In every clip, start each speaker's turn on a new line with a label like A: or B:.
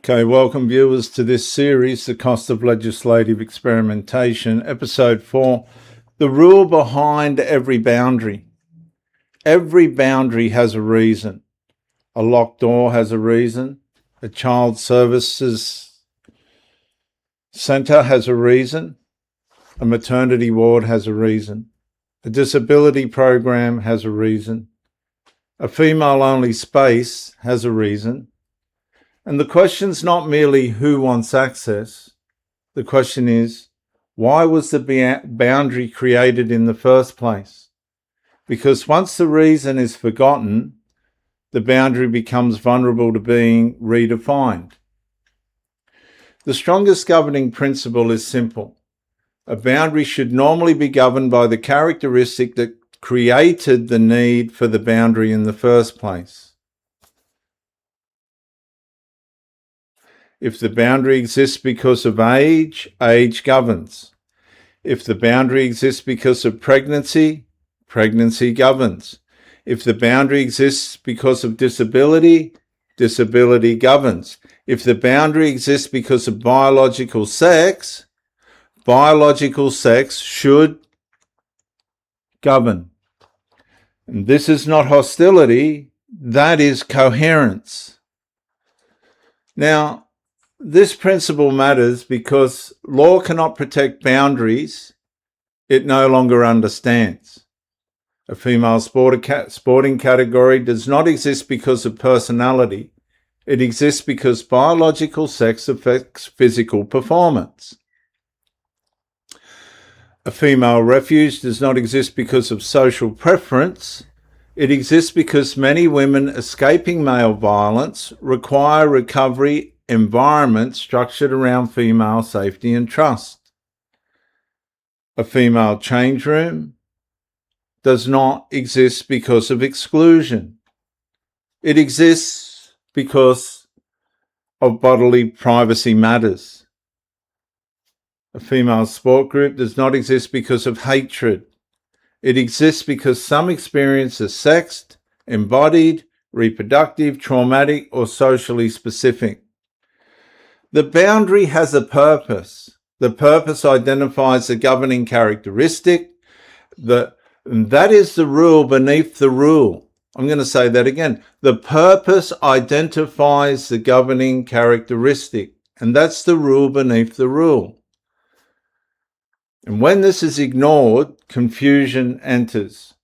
A: Okay, welcome viewers to this series, The Cost of Legislative Experimentation, Episode 4, The Rule Behind Every Boundary. Every boundary has a reason. A locked door has a reason. A child services centre has a reason. A maternity ward has a reason. A disability program has a reason. A female-only space has a reason. And the question's not merely who wants access. The question is, why was the boundary created in the first place? Because once the reason is forgotten, the boundary becomes vulnerable to being redefined. The strongest governing principle is simple. A boundary should normally be governed by the characteristic that created the need for the boundary in the first place. If the boundary exists because of age, age governs. If the boundary exists because of pregnancy, pregnancy governs. If the boundary exists because of disability, disability governs. If the boundary exists because of biological sex should govern. And this is not hostility, that is coherence. Now, this principle matters because law cannot protect boundaries it no longer understands. A female sporting category does not exist because of personality. It exists because biological sex affects physical performance. A female refuge does not exist because of social preference. It exists because many women escaping male violence require recovery environment structured around female safety and trust. A female change room does not exist because of exclusion. It exists because of bodily privacy matters. A female sport group does not exist because of hatred. It exists because some experience is sexed, embodied, reproductive, traumatic, or socially specific. The boundary has a purpose. The purpose identifies the governing characteristic. And that is the rule beneath the rule. I'm going to say that again. The purpose identifies the governing characteristic. And that's the rule beneath the rule. And when this is ignored, confusion enters.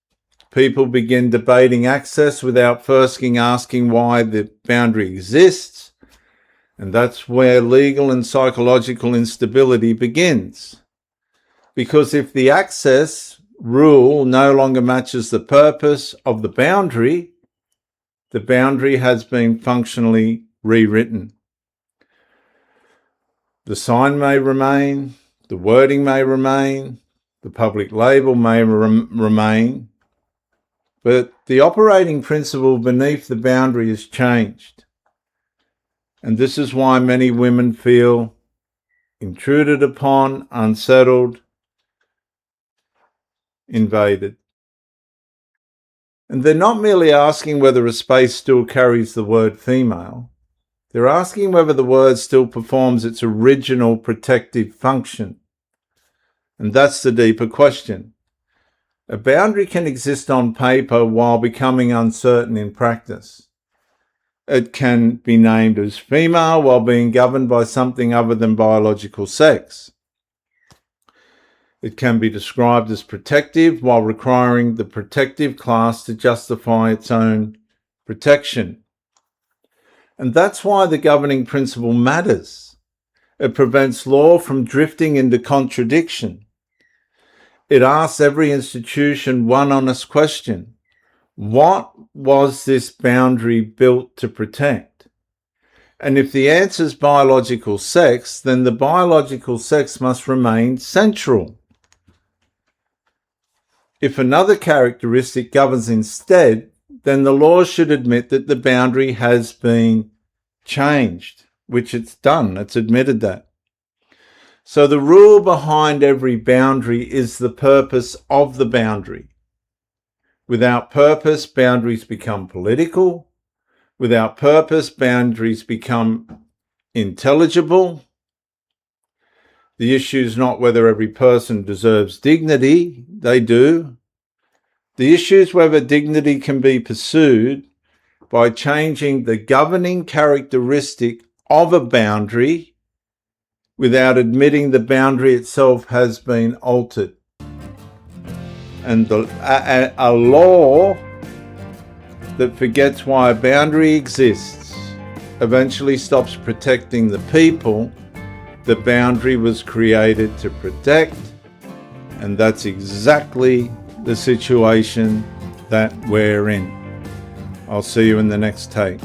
A: People begin debating access without first asking why the boundary exists. And that's where legal and psychological instability begins. Because if the access rule no longer matches the purpose of the boundary has been functionally rewritten. The sign may remain, the wording may remain, the public label may remain, but the operating principle beneath the boundary has changed. And this is why many women feel intruded upon, unsettled, invaded. And they're not merely asking whether a space still carries the word female. They're asking whether the word still performs its original protective function. And that's the deeper question. A boundary can exist on paper while becoming uncertain in practice. It can be named as female while being governed by something other than biological sex. It can be described as protective while requiring the protective class to justify its own protection. And that's why the governing principle matters. It prevents law from drifting into contradiction. It asks every institution one honest question. What was this boundary built to protect? And if the answer is biological sex, then the biological sex must remain central. If another characteristic governs instead, then the law should admit that the boundary has been changed, which it's done. It's admitted that. So the rule behind every boundary is the purpose of the boundary. Without purpose, boundaries become political. Without purpose, boundaries become intelligible. The issue is not whether every person deserves dignity. They do. The issue is whether dignity can be pursued by changing the governing characteristic of a boundary without admitting the boundary itself has been altered. And a law that forgets why a boundary exists eventually stops protecting the people the boundary was created to protect, and that's exactly the situation that we're in. I'll see you in the next take.